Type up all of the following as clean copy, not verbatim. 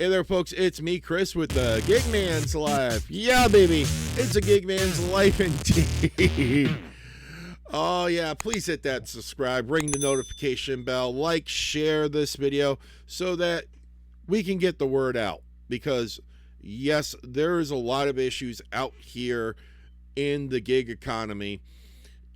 Hey there, folks. It's me, Chris, with the Gig Man's Life. Yeah, baby. It's a Gig Man's Life indeed. Oh, yeah. Please hit that subscribe, ring the notification bell, like, share this video so that we can get the word out. Because, yes, there is a lot of issues out here in the gig economy.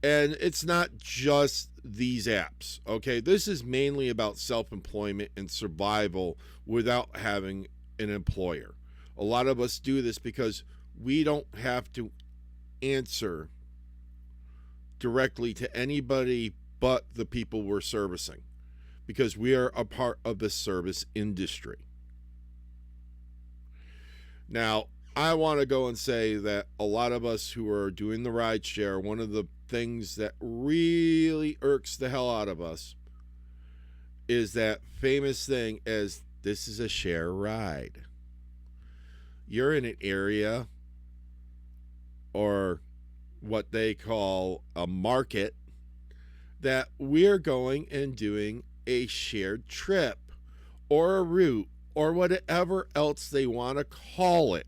And it's not just these apps, okay? This is mainly about self-employment and survival without having an employer. A lot of us do this because we don't have to answer directly to anybody but the people we're servicing because we are a part of the service industry. Now, I want to go and say that a lot of us who are doing the rideshare, one of the things that really irks the hell out of us is that famous thing as this is a share ride. You're in an area or what they call a market that we're going and doing a shared trip or a route or whatever else they want to call it.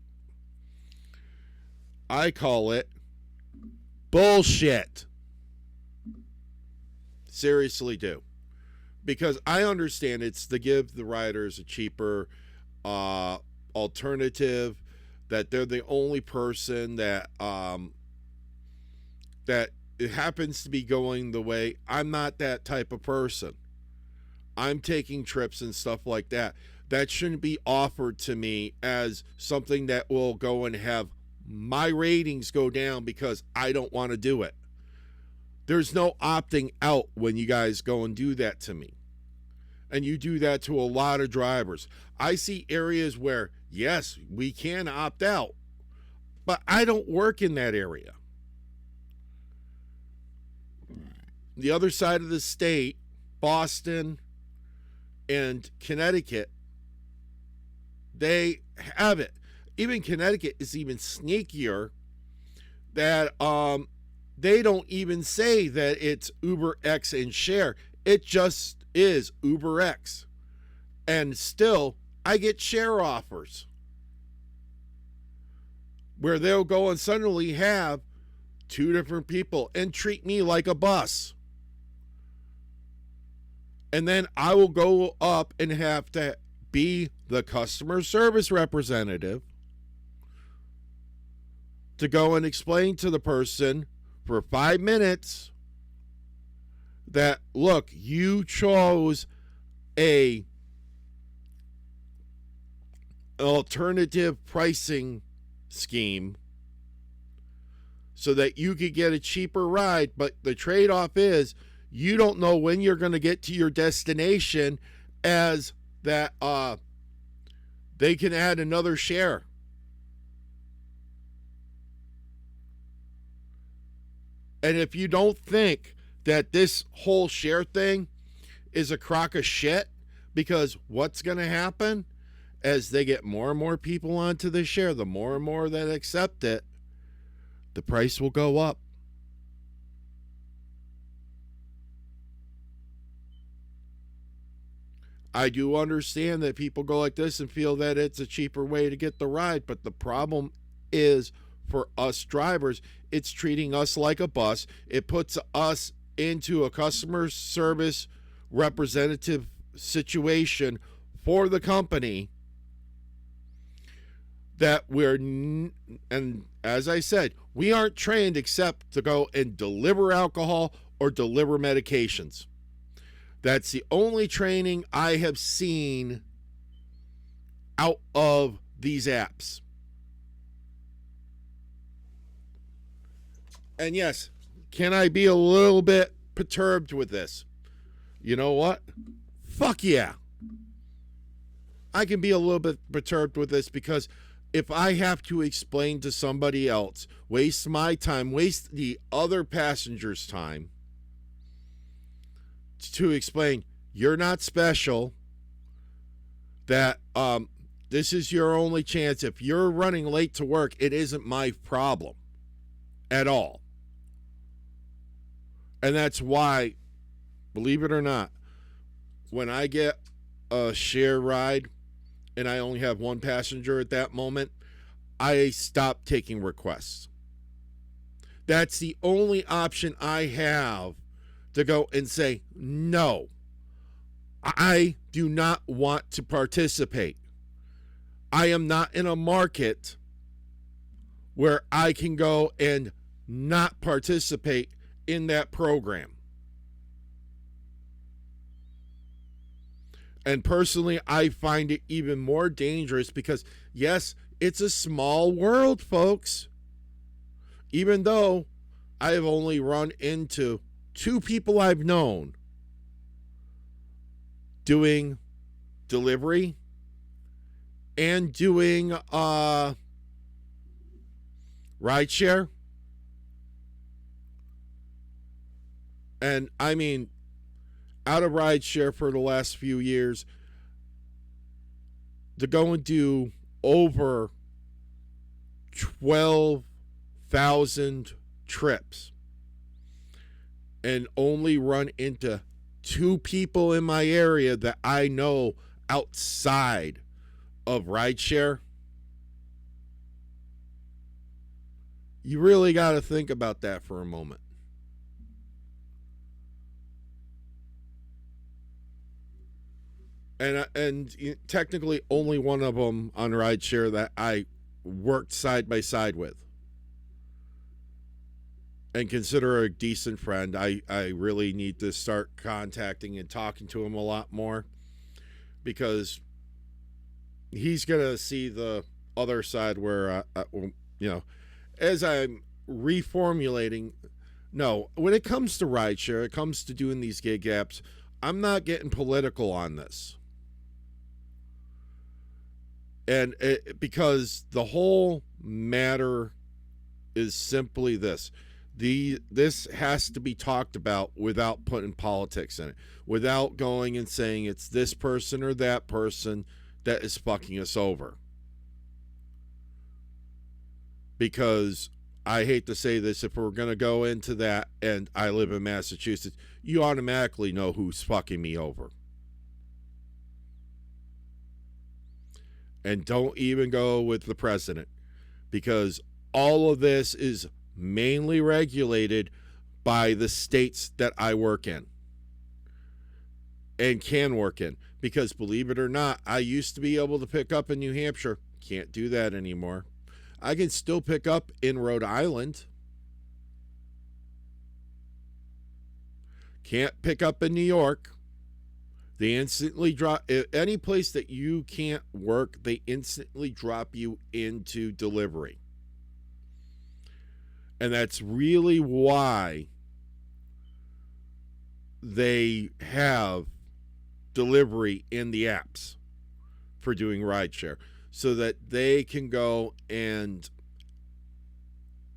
I call it bullshit. Seriously do. Because I understand it's to give the riders a cheaper alternative, that they're the only person that that it happens to be going the way. I'm not that type of person. I'm taking trips and stuff like that. That shouldn't be offered to me as something that will go and have my ratings go down because I don't want to do it. There's no opting out when you guys go and do that to me. And you do that to a lot of drivers. I see areas where, yes, we can opt out, but I don't work in that area. The other side of the state, Boston and Connecticut, they have it. Even Connecticut is even sneakier that they don't even say that it's Uber X and share. It just is Uber X. And still, I get share offers where they'll go and suddenly have two different people and treat me like a bus. And then I will go up and have to be the customer service representative to go and explain to the person for 5 minutes that, look, you chose an alternative pricing scheme so that you could get a cheaper ride, but the trade-off is you don't know when you're going to get to your destination, as that they can add another share. And if you don't think that this whole share thing is a crock of shit, because what's going to happen as they get more and more people onto the share, the more and more that accept it, the price will go up. I do understand that people go like this and feel that it's a cheaper way to get the ride, but the problem is for us drivers, it's treating us like a bus. It puts us into a customer service representative situation for the company that and as I said, we aren't trained except to go and deliver alcohol or deliver medications. That's the only training I have seen out of these apps. And yes, can I be a little bit perturbed with this? You know what? Fuck yeah. I can be a little bit perturbed with this because if I have to explain to somebody else, waste my time, waste the other passenger's time to explain you're not special, that this is your only chance. If you're running late to work, it isn't my problem at all. And that's why, believe it or not, when I get a share ride, and I only have one passenger at that moment, I stop taking requests. That's the only option I have to go and say, no, I do not want to participate. I am not in a market where I can go and not participate in that program. And personally, I find it even more dangerous because, yes, it's a small world, folks. Even though I have only run into 2 people I've known doing delivery and doing rideshare. And I mean, out of rideshare for the last few years, to go and do over 12,000 trips and only run into 2 people in my area that I know outside of rideshare. You really got to think about that for a moment. And technically only one of them on rideshare that I worked side by side with and consider a decent friend. I really need to start contacting and talking to him a lot more because he's going to see the other side where, as I'm reformulating. No, when it comes to rideshare, it comes to doing these gig apps, I'm not getting political on this. And because the whole matter is simply this. This has to be talked about without putting politics in it, without going and saying it's this person or that person that is fucking us over. Because I hate to say this, if we're going to go into that, and I live in Massachusetts, you automatically know who's fucking me over. And don't even go with the president, because all of this is mainly regulated by the states that I work in and can work in. Because believe it or not, I used to be able to pick up in New Hampshire. Can't do that anymore. I can still pick up in Rhode Island. Can't pick up in New York. They instantly drop any place that you can't work. They instantly drop you into delivery. And that's really why they have delivery in the apps for doing rideshare, so that they can go and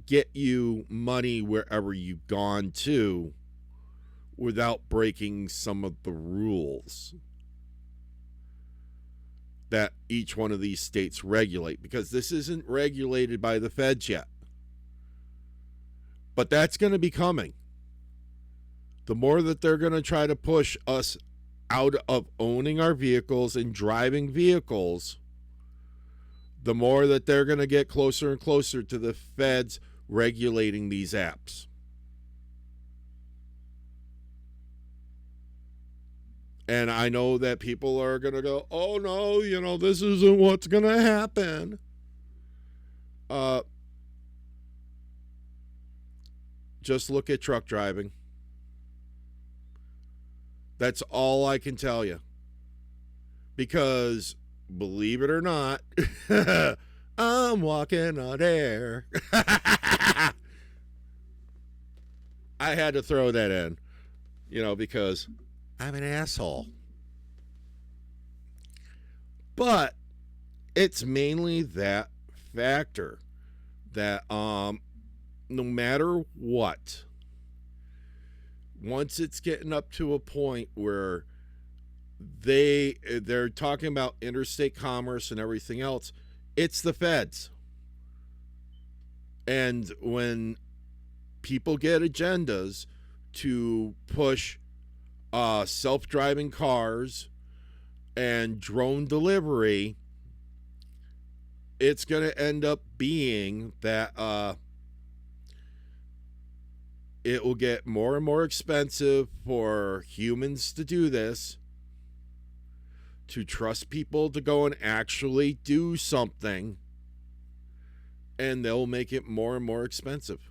get you money wherever you've gone to without breaking some of the rules that each one of these states regulate, because this isn't regulated by the feds yet. But that's going to be coming. The more that they're going to try to push us out of owning our vehicles and driving vehicles, the more that they're going to get closer and closer to the feds regulating these apps. And I know that people are going to go, oh no, this isn't what's going to happen. Just look at truck driving. That's all I can tell you. Because, believe it or not, I'm walking on air. I had to throw that in, because I'm an asshole. But it's mainly that factor that no matter what, once it's getting up to a point where they're talking about interstate commerce and everything else, it's the feds. And when people get agendas to push self-driving cars and drone delivery, it's going to end up being that it will get more and more expensive for humans to do this, to trust people to go and actually do something, and they'll make it more and more expensive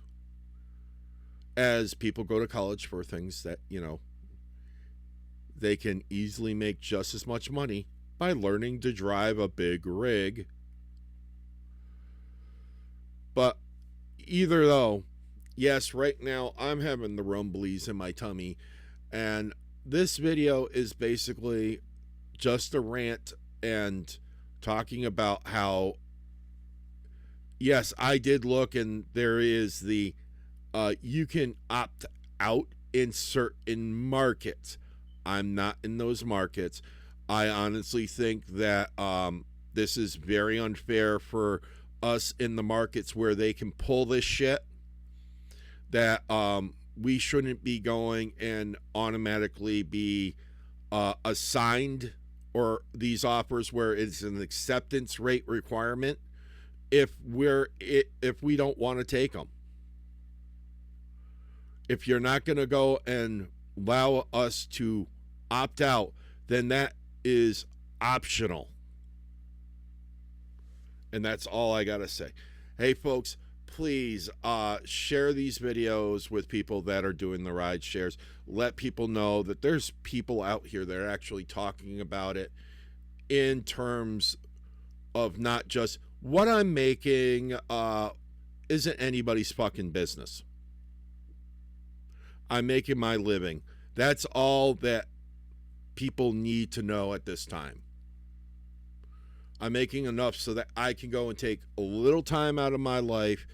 as people go to college for things that, they can easily make just as much money by learning to drive a big rig. But either though, yes, right now I'm having the rumblies in my tummy, and this video is basically just a rant and talking about how, yes, I did look, and there is the you can opt out in certain markets. I'm not in those markets. I honestly think that this is very unfair for us in the markets where they can pull this shit, that we shouldn't be going and automatically be assigned or these offers where it's an acceptance rate requirement if we don't want to take them. If you're not going to go and allow us to opt out, then that is optional. And that's all I got to say. Hey, folks, please share these videos with people that are doing the ride shares. Let people know that there's people out here that are actually talking about it in terms of not just what I'm making isn't anybody's fucking business. I'm making my living. That's all that people need to know at this time. I'm making enough so that I can go and take a little time out of my life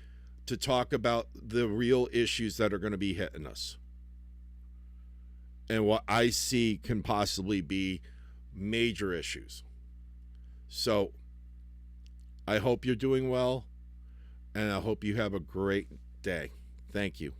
to talk about the real issues that are going to be hitting us, and what I see can possibly be major issues. So I hope you're doing well, and I hope you have a great day. Thank you.